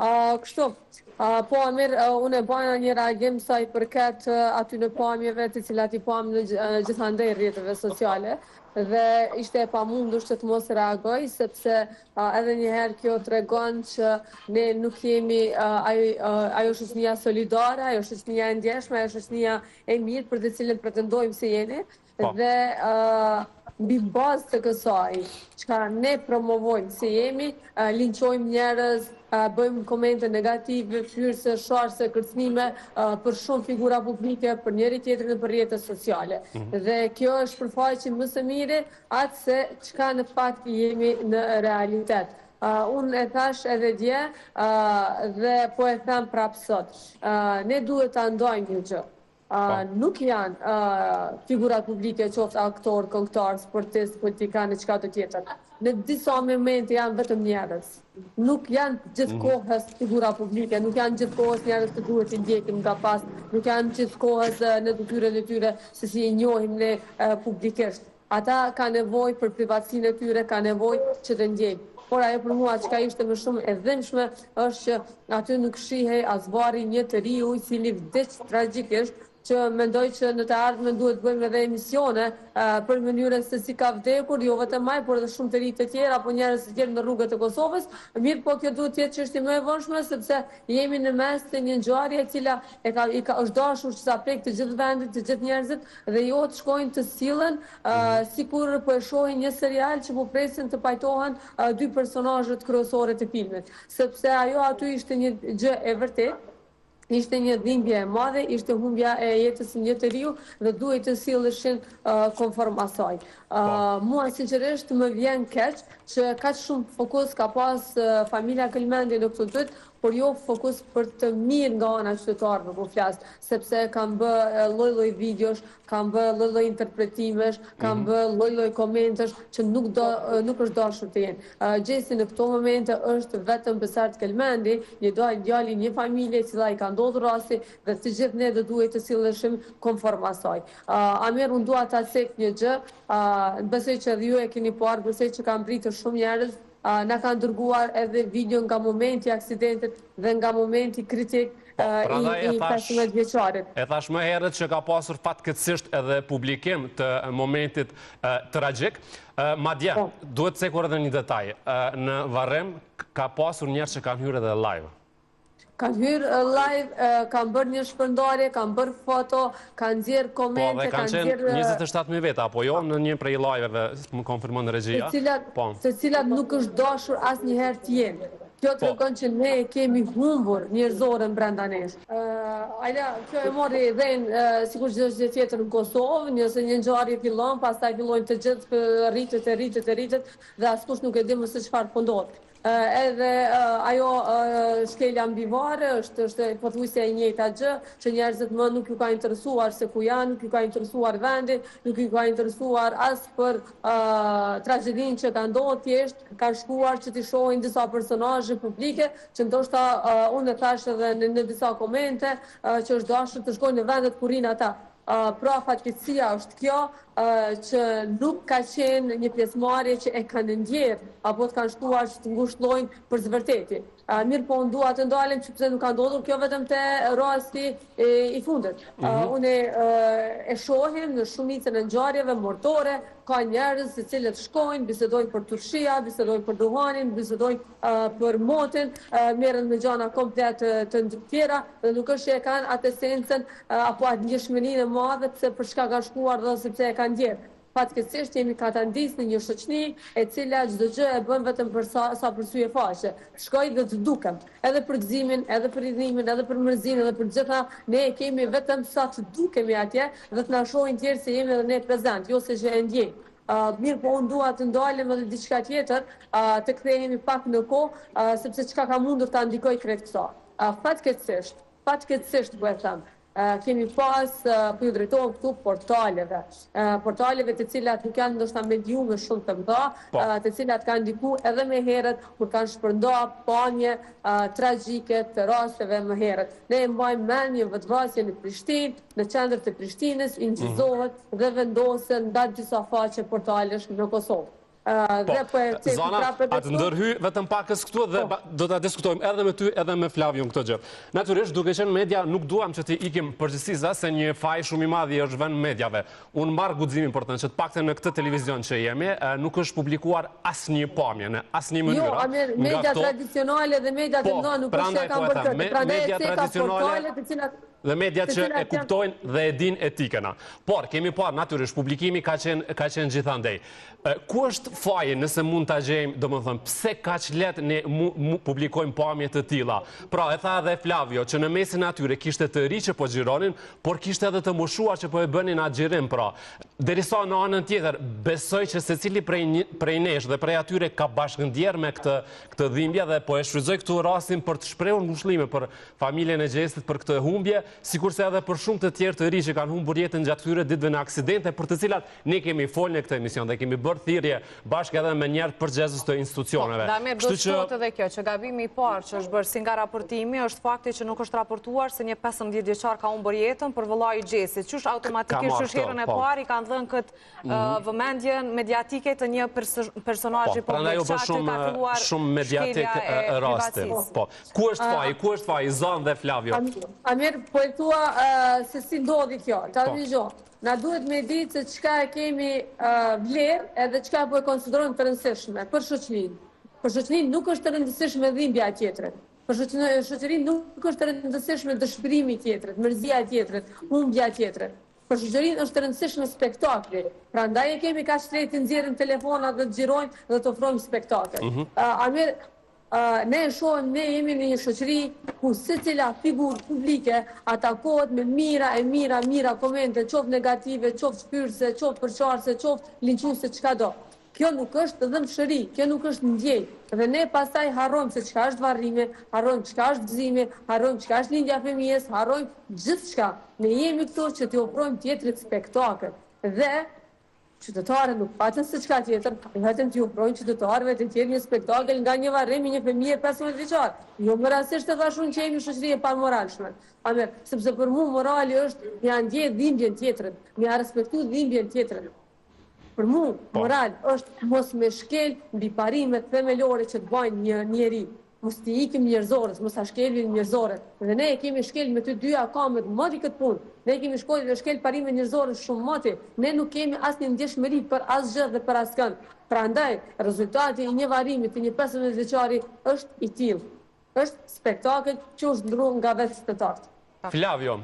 Kështu, po Amir, unë e baja një reagim sa i përket aty në pamjeve të cilat i pam në gjithandej rrjeteve sociale dhe ishte e pamundur që të mos reagoj, sepse edhe njëherë kjo tregon që ne nuk jemi ajo shoqënia solidare, ajo shoqënia e ndjeshme, ajo shoqënia e mirë për të cilën pretendojmë se jeni, dhe mbi bazë të kësaj, çka ne promovojmë se jemi, linçojmë njerëz, bëjmë komente negative, flyrëse, sharse, kërcënime për shumë figura publike, për njëri tjetrin për rrjete sociale. Dhe kjo është përfaqe më së miri atë se çka në fakt jemi në realitet. Unë e thash edhe dje dhe po e them prapë sot. Ne duhet ta ndajmë një gjë. Nuk janë figurat publike, qoftë aktor, këngëtar, sportist, politikanë, çka të tjetër. Në disa momente janë vetëm njerëz. Nuk janë gjithkohës figura publike, nuk janë gjithkohës njerëz që duhet t'i ndjekim nga pas, nuk janë gjithkohës në detyrën e tyre se si i njohim ne publikisht. Ata ka nevojë për privatësinë e tyre, ka nevojë që të ndjejmë. Por ajo për mua çka ishte më shumë e dhimbshme është që aty nuk shihej as varri një të riu i cili vdiq tragjikisht, që mendoj që në të ardhmen duhet bëjmë edhe emisione për mënyrën se si ka vdekur, jo vetëm ai, por edhe shumë të rinj të tjerë apo njerëz të tjerë në rrugët e Kosovës. Mirë, po kjo duhet të jetë çështje më e vonshme sepse jemi në mes të një ngjarje e cila është dashur që sa prek të gjithë vendit, të gjithë njerëzit dhe jo të shkojnë të sillen sikur po e shohin një serial që po presin të pajtohen dy personazhet kryesorë të filmit, sepse ajo aty ishte një gjë e vërtetë. Ishte një dhimbje e madhe, ishte humbja e jetës një të riu dhe duhet të silleshin konform asaj. Mua sinqerisht më vjen keq që kaq shumë fokus ka pas familja Kelmendi në këtë dytë, por jo fokus për të mirë nga ana qytetarëve po flas, sepse kanë bë lloj-lloj videosh, kanë bë lloj-lloj interpretimesh, kanë bë lloj-lloj komentesh që nuk është dashur të jenë. Gjesi në këto momente është vetëm Besart Kelmendi, një djalë, një familje e cila i ka ndodhur rasti dhe të gjithë ne do duhet të silleshim konform asaj. Amir, unë dua ta cek një gjë, besoj që edhe ju e keni parë, besoj që kanë mbritur shumë njerëz. Na kanë dërguar edhe video nga momenti i aksidentit dhe nga momenti kritik i 15 vjeçarit. E thash më herët që ka pasur fatkeqësisht edhe publikim të momentit tragjik. Madje, duhet të cekur edhe një detaj. Në Varrem ka pasur njerëz që kanë hyrë edhe live. Kanë hyrë live, kanë bërë një shpërndarje, kanë bërë foto, kanë nxjerrë komente, kanë qenë 27.000 veta, apo jo në një prej live-eve, më konfirmon regjia? Të cilat nuk është dashur asnjëherë të jenë. Kjo tregon që ne kemi humbur njerëzorën brenda nesh. Kjo e mori dhënë sikur çdo gjë tjetër në Kosovë, nëse një ngjarje fillon, pastaj fillojnë të gjithë rritet dhe askush nuk e di më se çfarë po ndodh. Edhe ajo shkelja mbivare është pothuajse e njëjta gjë, që njerëzit më nuk ju ka interesuar se ku janë, nuk ju ka interesuar vendi, nuk ju ka interesuar as për tragjedinë që ka ndodhur, thjesht kanë shkuar që t'i shohin disa personazhe publike, që ndoshta unë e thash edhe në disa komente që është dashur të shkojnë në vendet ku rinë ata. Pra fatkeqësia është kjo që nuk ka qenë një pjesëmarrje që e kanë ndjerë apo të kanë shkuar që të ngushëllojnë për zvërteti. Mirë, po unë dua të ndalem që pse nuk ka ndodhur kjo vetëm te rasti i fundit. Unë e shohim në shumicën e ngjarjeve mortore, ka njerëz të cilët shkojnë, bisedojnë për turshia, bisedojnë për duhanin, bisedojnë për motin, merren me gjëra komplet të tjera dhe nuk është që e kanë atë esencën apo atë ndjeshmërinë e madhe pse për çka kanë shkuar dhe sepse e kanë ndjerë. Fatkeqësisht jemi katandis në një shoqëni e cila çdo gjë e bën vetëm për sa përsye faqe. Shkoj dhe të dukem, edhe për gëzimin, edhe për ridhimin, edhe për mërzinë, edhe për gjitha, ne kemi vetëm sa të dukemi atje dhe të na shohin tjerë se jemi edhe ne prezent, jo se që e ndjejmë. Mirë, po unë dua të ndalem edhe diçka tjetër, të kthehemi pak në kohë, sepse çka ka mundur ta ndikoj krejt kësaj. Fatkeqësisht po e them. Kemi pas, po ju drejtohem këtu portaleve të cilat nuk janë ndoshta mediume shumë të mëdha, të cilat kanë ndikuar edhe më herët kur kanë shpërndar pamje tragjike të rasteve më herët. Ne e mbajmë mend një vetvrasje në Prishtinë, në qendër të Prishtinës, incizohet dhe vendosen nga disa faqe portalesh në Kosovë. Zana, atë ndërhy vetëm pakës këtu dhe do të diskutojmë edhe me ty edhe me Flavion këtë gjë. Natyrisht, duke qenë media, nuk duam që ti ikim përgjithsisht se një faj shumë i madh i është vënë medjave. Unë marr guximin për të që të paktën në këtë televizion që jemi, nuk është publikuar asnjë pamje në asnjë mënyrë. Jo, media tradicionale dhe media të mëdha nuk është se kanë për këtë. Prandaj ka portale të cilat dhe media që e kuptojnë dhe e din etikena. Por, kemi parë, natyrisht, publikimi ka qenë gjithandej. Ku është faji nëse mund të gjejmë, do më thëmë, pse ka që letë ne publikojmë pamje të tilla? Pra, e tha edhe Flavio, që në mesin atyre kishte të ri që po gjironin, por kishte edhe të moshuar që po e bënin atë gjirim, pra. Derisa në anën tjetër, besoj që secili prej nesh dhe prej atyre ka bashkëndjer me këtë dhimbje dhe po e shfrytëzoj këtu rastin për të shprehur ngushëllime për familjen e Gjesit për këtë humbje, sikurse edhe për shumë të tjerë të ri që kanë humbur jetën gjatë këtyre ditëve në aksidente, për të cilat ne kemi folë në këtë emision dhe kemi bërë thirrje bashkë edhe me njerëz përgjegjës të institucioneve. Damir, do të thotë edhe kjo që gabimi i parë që është bërë si nga raportimi është fakti që nuk është raportuar se një 15 vjeçar ka humbur jetën për vëllai i Gjesit. Qysh automatikisht herën e parë i kanë dhënë këtë vëmendjen mediatike të një personazhi publik që ka filluar shumë mediatik rasti. Po. Ku është faji? Zan dhe Flavio. Amir, po e thua se si ndodhi kjo. Tani gjo, na duhet me ditë se çka e kemi vlerë edhe çka po e konsiderojmë të rëndësishme për shoqërinë. Për shoqërinë nuk është të rëndësishme dhimbja e tjetrit. Për shoqërinë nuk është të rëndësishme dëshpërimi i tjetrit, mërzia e tjetrit, humbja e tjetrit. Për shoqërinë është të rëndësishme spektakli. Prandaj e kemi kaq shtrejt të nxjerrim telefonat dhe të xhirojmë dhe të ofrojmë spektakël. Amir, ne shohim, ne jemi në një shoqëri ku secila figurë publike atakohet me mira komente, qoftë negative, qoftë shpyrëse, qoftë përqarëse, qoftë linçuese, çka do. Kjo nuk është dëmshëri, kjo nuk është ndjej. Dhe ne pastaj harrojmë se çka është varrime, harrojmë çka është gëzimi, harrojmë çka është lindja e fëmijës, harrojmë gjithçka. Ne jemi këtu që t'i ofrojmë tjetrit spektakël. Dhe qytetarët nuk patën se çka tjetër, vetëm t'i ofrojnë qytetarëve të tjerë një spektakël nga një varrim i një fëmije 15 vjeçar. Jo më rastësisht të thashun që jemi shoqëri e pamoralshme. Sepse për mua morali është me ndjej dhimbjen tjetrit, me respektu dhimbjen tjetrit. Për mua moral është mos me shkel mbi parimet themelore që të bajnë një njeri. Mos t'i ikim njerëzorës, mos a shkelin njerëzorët. Dhe ne e kemi shkel me të dyja kamet moti këtë punë. Ne kemi shkel parime njerëzorës shumë moti. Ne nuk kemi asnjë ndjeshmëri për asgjë dhe për askënd. Prandaj, rezultati i një varrimi të një 15 vjeçari është i tillë. Është spektakël që është ndruar nga vetë spetatorët. Flavio,